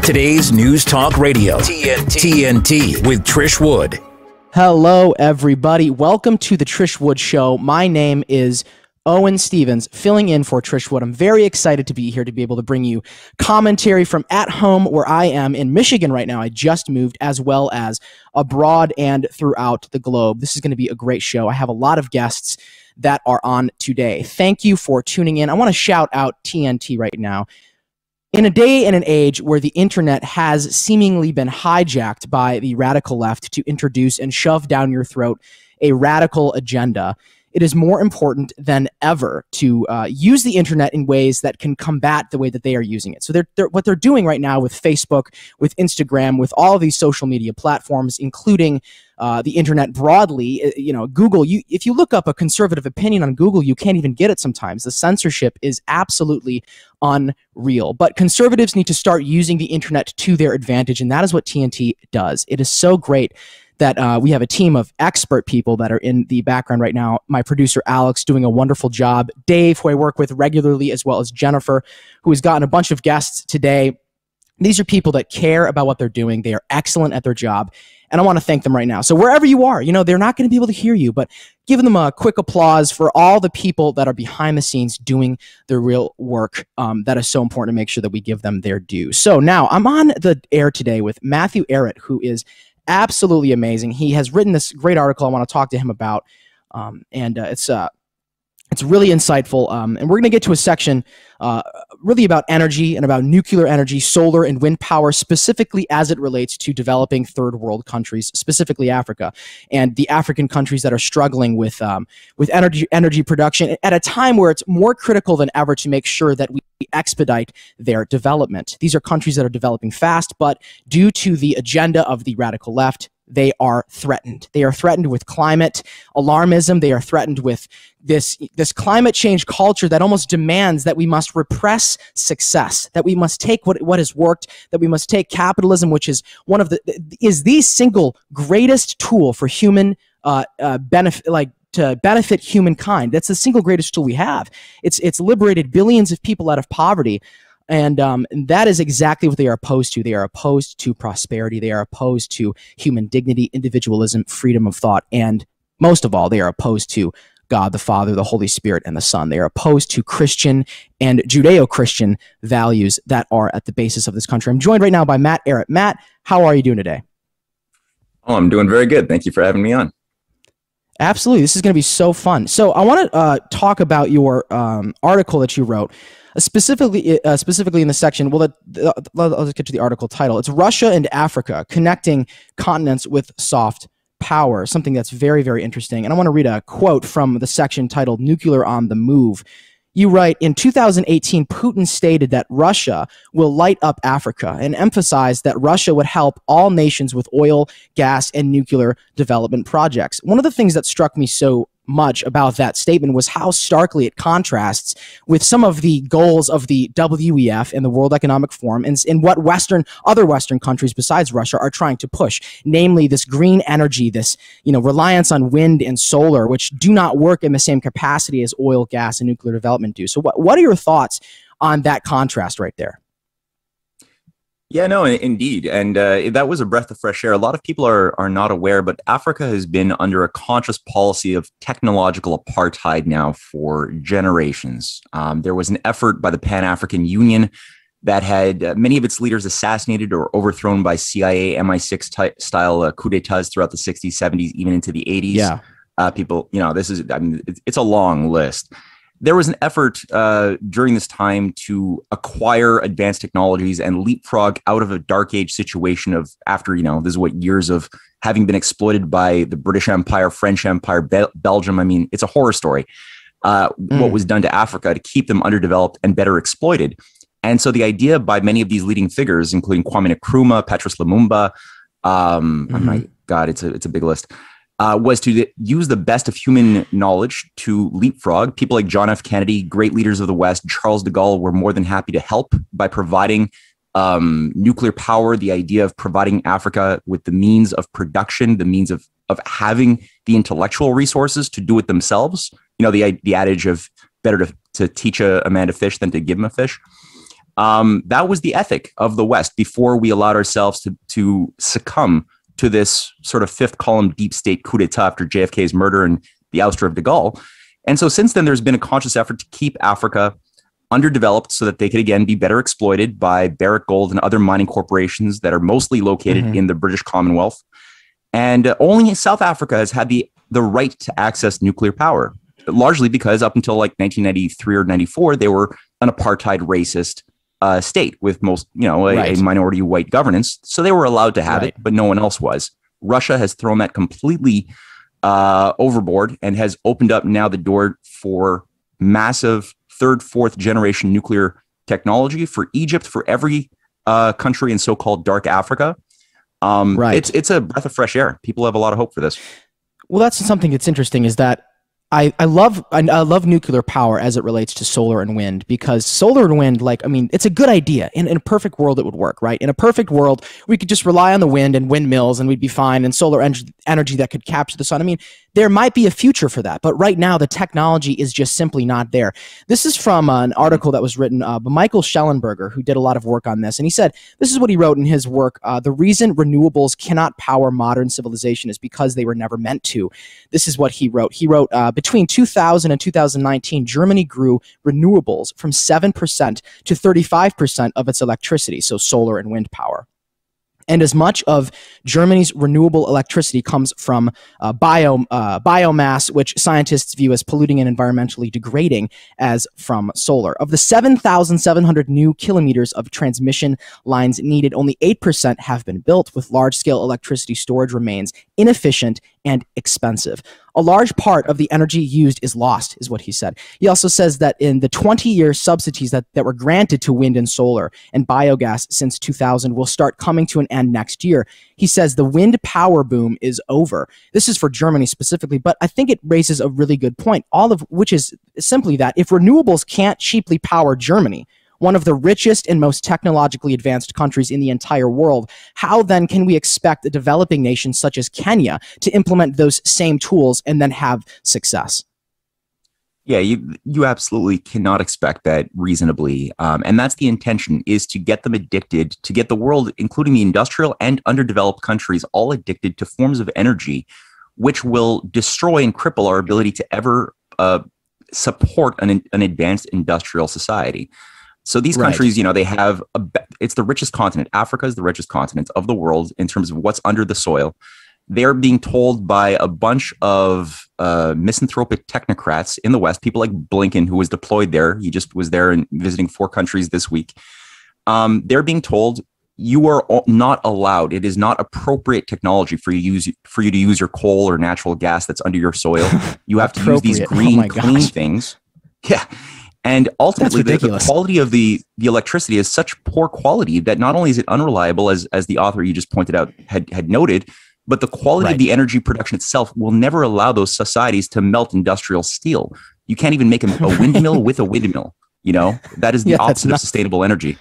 Today's News Talk Radio, TNT with Trish Wood. Hello, everybody. Welcome to the Trish Wood Show. My name is Owen Stevens, filling in for Trish Wood. I'm very excited to be here to be able to bring you commentary from at home where I am in Michigan right now. I just moved, as well as abroad and throughout the globe. This is going to be a great show. I have a lot of guests that are on today. Thank you for tuning in. I want to shout out TNT right now. In a day and an age where the internet has seemingly been hijacked by the radical left to introduce and shove down your throat a radical agenda, it is more important than ever to use the internet in ways that can combat the way that they are using it. So what they're doing right now with Facebook, with Instagram, with all of these social media platforms, including the internet broadly, Google, if you look up a conservative opinion on Google, you can't even get it sometimes. The censorship is absolutely unreal. But conservatives need to start using the internet to their advantage, and that is what TNT does. It is so great that we have a team of expert people that are in the background right now. My producer, Alex, doing a wonderful job. Dave, who I work with regularly, as well as Jennifer, who has gotten a bunch of guests today. These are people that care about what they're doing. They are excellent at their job, and I want to thank them right now. So wherever you are, they're not going to be able to hear you, but give them a quick applause for all the people that are behind the scenes doing their real work. That is so important to make sure that we give them their due. So now I'm on the air today with Matthew Arrett, who is absolutely amazing. He has written this great article I want to talk to him about, and it's really insightful. And we're going to get to a section really about energy and about nuclear energy, solar and wind power, specifically as it relates to developing third world countries, specifically Africa, and the African countries that are struggling with energy production at a time where it's more critical than ever to make sure that we expedite their development. These are countries that are developing fast, but due to the agenda of the radical left, they are threatened. They are threatened with climate alarmism. They are threatened with this climate change culture that almost demands that we must repress success, that we must take what has worked, that we must take capitalism, which is is the single greatest tool for human benefit, to benefit humankind. That's the single greatest tool we have. It's liberated billions of people out of poverty. And that is exactly what they are opposed to. They are opposed to prosperity. They are opposed to human dignity, individualism, freedom of thought, and most of all, they are opposed to God the Father, the Holy Spirit, and the Son. They are opposed to Christian and Judeo-Christian values that are at the basis of this country. I'm joined right now by Matt Arrett. Matt, how are you doing today? Oh, I'm doing very good. Thank you for having me on. Absolutely. This is going to be so fun. So I want to talk about your article that you wrote. Specifically in the section, I'll just get to the article title. It's Russia and Africa, Connecting Continents with Soft Power, something that's very, very interesting. And I want to read a quote from the section titled Nuclear on the Move. You write, in 2018, Putin stated that Russia will light up Africa and emphasized that Russia would help all nations with oil, gas, and nuclear development projects. One of the things that struck me so much about that statement was how starkly it contrasts with some of the goals of the WEF and the World Economic Forum and what other Western countries besides Russia are trying to push, namely this green energy, this reliance on wind and solar, which do not work in the same capacity as oil, gas, and nuclear development do. So what are your thoughts on that contrast right there? Yeah, no, indeed. And that was a breath of fresh air. A lot of people are not aware, but Africa has been under a conscious policy of technological apartheid now for generations. There was an effort by the Pan-African Union that had many of its leaders assassinated or overthrown by CIA, MI6 style coup d'etats throughout the 60s, 70s, even into the 80s. Yeah. It's a long list. There was an effort during this time to acquire advanced technologies and leapfrog out of a dark age situation of after, this is what years of having been exploited by the British Empire, French Empire, Belgium. I mean, it's a horror story. What was done to Africa to keep them underdeveloped and better exploited. And so the idea by many of these leading figures, including Kwame Nkrumah, Patrice Lumumba, my God, it's a big list, was to use the best of human knowledge to leapfrog. People like John F. Kennedy, great leaders of the West, Charles de Gaulle were more than happy to help by providing nuclear power, the idea of providing Africa with the means of production, the means of having the intellectual resources to do it themselves. The adage of better to teach a man to fish than to give him a fish. That was the ethic of the West before we allowed ourselves to succumb to this sort of fifth column deep state coup d'etat after JFK's murder and the ouster of de Gaulle. And so since then, there's been a conscious effort to keep Africa underdeveloped so that they could, again, be better exploited by Barrick Gold and other mining corporations that are mostly located in the British Commonwealth. And only South Africa has had the right to access nuclear power, largely because up until like 1993 or 94, they were an apartheid racist state with most, a minority white governance. So they were allowed to have it, but no one else was. Russia has thrown that completely overboard and has opened up now the door for massive third, fourth generation nuclear technology for Egypt, for every country in so-called dark Africa. It's a breath of fresh air. People have a lot of hope for this. Well, that's something that's interesting is that I love nuclear power as it relates to solar and wind, because solar and wind, it's a good idea. In a perfect world, it would work, right? In a perfect world, we could just rely on the wind and windmills and we'd be fine, and solar energy that could capture the sun. I mean, there might be a future for that, but right now the technology is just simply not there. This is from an article that was written by Michael Schellenberger, who did a lot of work on this. And he said, this is what he wrote in his work. The reason renewables cannot power modern civilization is because they were never meant to. This is what he wrote. He wrote, between 2000 and 2019, Germany grew renewables from 7% to 35% of its electricity, so solar and wind power. And as much of Germany's renewable electricity comes from biomass, which scientists view as polluting and environmentally degrading, as from solar. Of the 7,700 new kilometers of transmission lines needed, only 8% have been built, with large-scale electricity storage remains inefficient and expensive. A large part of the energy used is lost, is what he said. He also says that in the 20-year subsidies that were granted to wind and solar and biogas since 2000 will start coming to an end next year. He says the wind power boom is over. This is for Germany specifically, but I think it raises a really good point, all of which is simply that if renewables can't cheaply power Germany, one of the richest and most technologically advanced countries in the entire world, how then can we expect a developing nation such as Kenya to implement those same tools and then have success? Yeah, you absolutely cannot expect that reasonably. And that's the intention, is to get them addicted, to get the world, including the industrial and underdeveloped countries, all addicted to forms of energy, which will destroy and cripple our ability to ever support an advanced industrial society. So these countries, they have, it's the richest continent. Africa is the richest continent of the world in terms of what's under the soil. They're being told by a bunch of misanthropic technocrats in the West, people like Blinken, who was deployed there. He just was there and visiting 4 countries this week. They're being told, you are not allowed. It is not appropriate technology for you to use your coal or natural gas that's under your soil. You have to use these green, clean things. Yeah. And ultimately, the quality of the electricity is such poor quality that not only is it unreliable, as the author you just pointed out had noted, but the quality of the energy production itself will never allow those societies to melt industrial steel. You can't even make a windmill with a windmill. That is the opposite of sustainable energy.